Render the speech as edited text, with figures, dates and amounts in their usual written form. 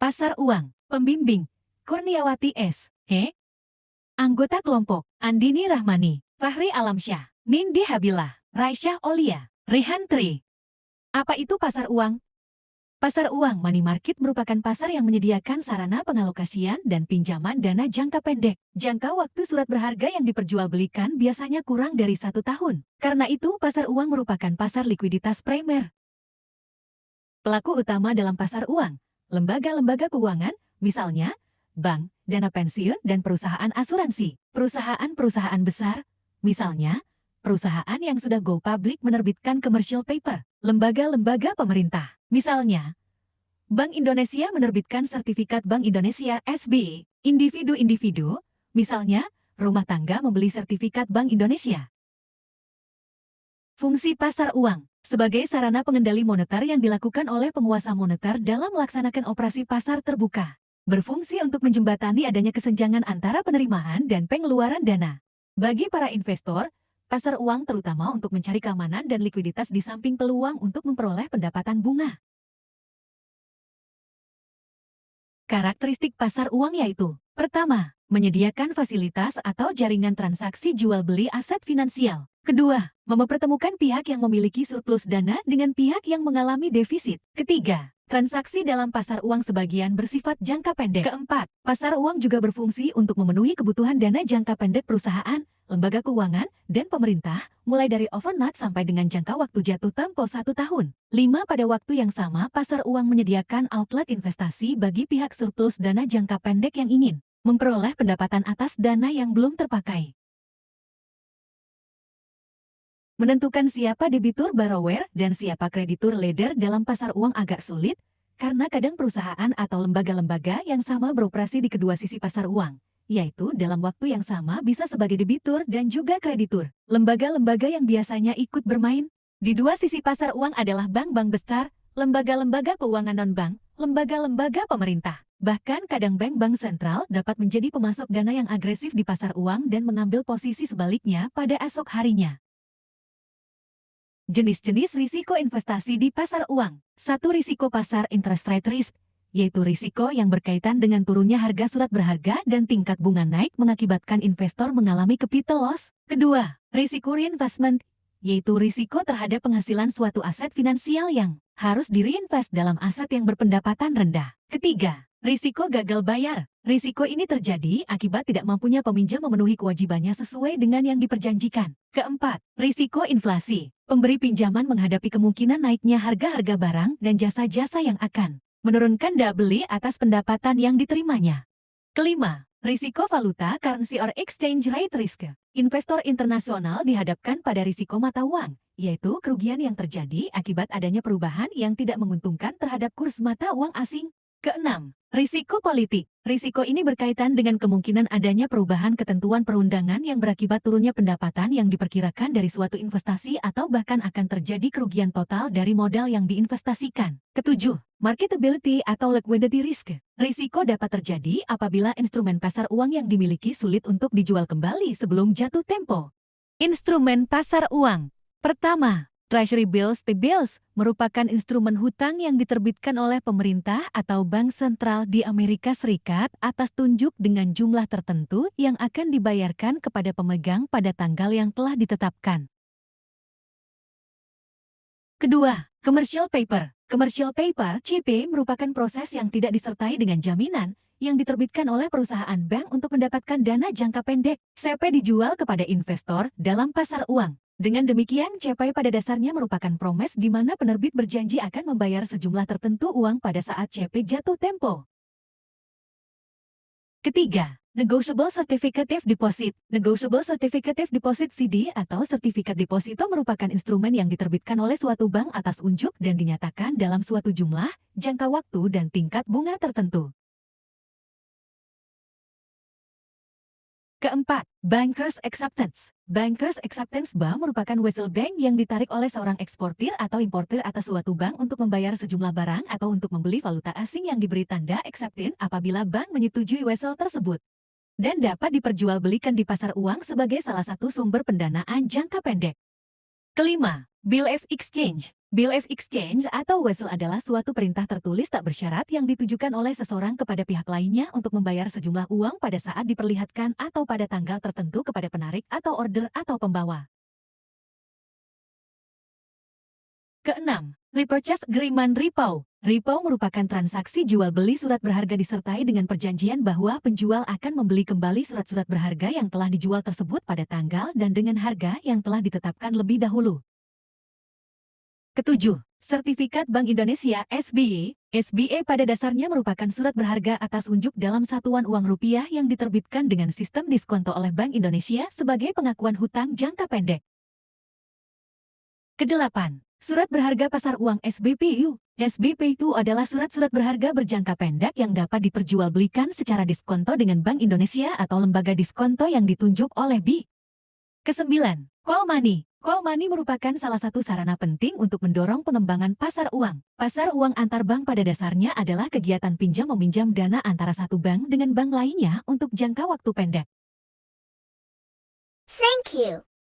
Pasar Uang, Pembimbing, Kurniawati S. He. Anggota Kelompok, Andini Rahmani, Fahri Alamsyah, Nindi Habilah, Raisyah Olia, Rehan Tri. Apa itu pasar uang? Pasar uang money market merupakan pasar yang menyediakan sarana pengalokasian dan pinjaman dana jangka pendek. Jangka waktu surat berharga yang diperjualbelikan biasanya kurang dari 1 tahun. Karena itu, pasar uang merupakan pasar likuiditas primer. Pelaku utama dalam pasar uang, lembaga-lembaga keuangan, misalnya bank, dana pensiun, dan perusahaan asuransi. Perusahaan-perusahaan besar, misalnya perusahaan yang sudah go public menerbitkan commercial paper. Lembaga-lembaga pemerintah, misalnya Bank Indonesia menerbitkan sertifikat Bank Indonesia SBY. Individu-individu, misalnya rumah tangga membeli sertifikat Bank Indonesia. Fungsi pasar uang sebagai sarana pengendali moneter yang dilakukan oleh penguasa moneter dalam melaksanakan operasi pasar terbuka. Berfungsi untuk menjembatani adanya kesenjangan antara penerimaan dan pengeluaran dana. Bagi para investor, pasar uang terutama untuk mencari keamanan dan likuiditas di samping peluang untuk memperoleh pendapatan bunga. Karakteristik pasar uang yaitu: pertama, menyediakan fasilitas atau jaringan transaksi jual beli aset finansial. Kedua, mempertemukan pihak yang memiliki surplus dana dengan pihak yang mengalami defisit. Ketiga, transaksi dalam pasar uang sebagian bersifat jangka pendek. Keempat, pasar uang juga berfungsi untuk memenuhi kebutuhan dana jangka pendek perusahaan, lembaga keuangan, dan pemerintah, mulai dari overnight sampai dengan jangka waktu jatuh tempo 1 tahun. 5. Pada waktu yang sama, pasar uang menyediakan outlet investasi bagi pihak surplus dana jangka pendek yang ingin memperoleh pendapatan atas dana yang belum terpakai. Menentukan siapa debitur borrower dan siapa kreditur lender dalam pasar uang agak sulit, karena kadang perusahaan atau lembaga-lembaga yang sama beroperasi di kedua sisi pasar uang, yaitu dalam waktu yang sama bisa sebagai debitur dan juga kreditur. Lembaga-lembaga yang biasanya ikut bermain di dua sisi pasar uang adalah bank-bank besar, lembaga-lembaga keuangan non-bank, lembaga-lembaga pemerintah. Bahkan kadang bank-bank sentral dapat menjadi pemasok dana yang agresif di pasar uang dan mengambil posisi sebaliknya pada esok harinya. Jenis-jenis risiko investasi di pasar uang. 1. Risiko pasar interest rate risk, yaitu risiko yang berkaitan dengan turunnya harga surat berharga dan tingkat bunga naik mengakibatkan investor mengalami capital loss. Kedua, risiko reinvestment, yaitu risiko terhadap penghasilan suatu aset finansial yang harus direinvest dalam aset yang berpendapatan rendah. Ketiga, risiko gagal bayar. Risiko ini terjadi akibat tidak mampunya peminjam memenuhi kewajibannya sesuai dengan yang diperjanjikan. Keempat, risiko inflasi. Pemberi pinjaman menghadapi kemungkinan naiknya harga-harga barang dan jasa-jasa yang akan menurunkan daya beli atas pendapatan yang diterimanya. Kelima, risiko valuta currency or exchange rate risk. Investor internasional dihadapkan pada risiko mata uang, yaitu kerugian yang terjadi akibat adanya perubahan yang tidak menguntungkan terhadap kurs mata uang asing. Keenam, risiko politik. Risiko ini berkaitan dengan kemungkinan adanya perubahan ketentuan perundangan yang berakibat turunnya pendapatan yang diperkirakan dari suatu investasi atau bahkan akan terjadi kerugian total dari modal yang diinvestasikan. Ketujuh, marketability atau liquidity risk. Risiko dapat terjadi apabila instrumen pasar uang yang dimiliki sulit untuk dijual kembali sebelum jatuh tempo. Instrumen pasar uang. Pertama, Treasury Bills T-bills merupakan instrumen hutang yang diterbitkan oleh pemerintah atau bank sentral di Amerika Serikat atas tunjuk dengan jumlah tertentu yang akan dibayarkan kepada pemegang pada tanggal yang telah ditetapkan. Kedua, Commercial Paper. Commercial Paper (CP) merupakan proses yang tidak disertai dengan jaminan yang diterbitkan oleh perusahaan bank untuk mendapatkan dana jangka pendek. CP dijual kepada investor dalam pasar uang. Dengan demikian, CP pada dasarnya merupakan promes di mana penerbit berjanji akan membayar sejumlah tertentu uang pada saat CP jatuh tempo. Ketiga, Negotiable Certificate Deposit. Negotiable Certificate Deposit CD atau sertifikat deposito merupakan instrumen yang diterbitkan oleh suatu bank atas unjuk dan dinyatakan dalam suatu jumlah, jangka waktu, dan tingkat bunga tertentu. Keempat, Bankers Acceptance. Bankers Acceptance Bank merupakan wesel bank yang ditarik oleh seorang eksportir atau importir atas suatu bank untuk membayar sejumlah barang atau untuk membeli valuta asing yang diberi tanda acceptance apabila bank menyetujui wesel tersebut. Dan dapat diperjualbelikan di pasar uang sebagai salah satu sumber pendanaan jangka pendek. Kelima, Bill of Exchange. Bill of Exchange atau WESL adalah suatu perintah tertulis tak bersyarat yang ditujukan oleh seseorang kepada pihak lainnya untuk membayar sejumlah uang pada saat diperlihatkan atau pada tanggal tertentu kepada penarik atau order atau pembawa. Keenam, Repurchase Agreement Repo. Repo merupakan transaksi jual-beli surat berharga disertai dengan perjanjian bahwa penjual akan membeli kembali surat-surat berharga yang telah dijual tersebut pada tanggal dan dengan harga yang telah ditetapkan lebih dahulu. Ketujuh, Sertifikat Bank Indonesia (SBY). SBY pada dasarnya merupakan surat berharga atas unjuk dalam satuan uang rupiah yang diterbitkan dengan sistem diskonto oleh Bank Indonesia sebagai pengakuan hutang jangka pendek. Kedelapan, Surat berharga pasar uang SBPU. SBPU adalah surat-surat berharga berjangka pendek yang dapat diperjualbelikan secara diskonto dengan Bank Indonesia atau lembaga diskonto yang ditunjuk oleh BI. Kesembilan, Call Money. Call money merupakan salah satu sarana penting untuk mendorong pengembangan pasar uang. Pasar uang antar bank pada dasarnya adalah kegiatan pinjam-meminjam dana antara satu bank dengan bank lainnya untuk jangka waktu pendek. Thank you.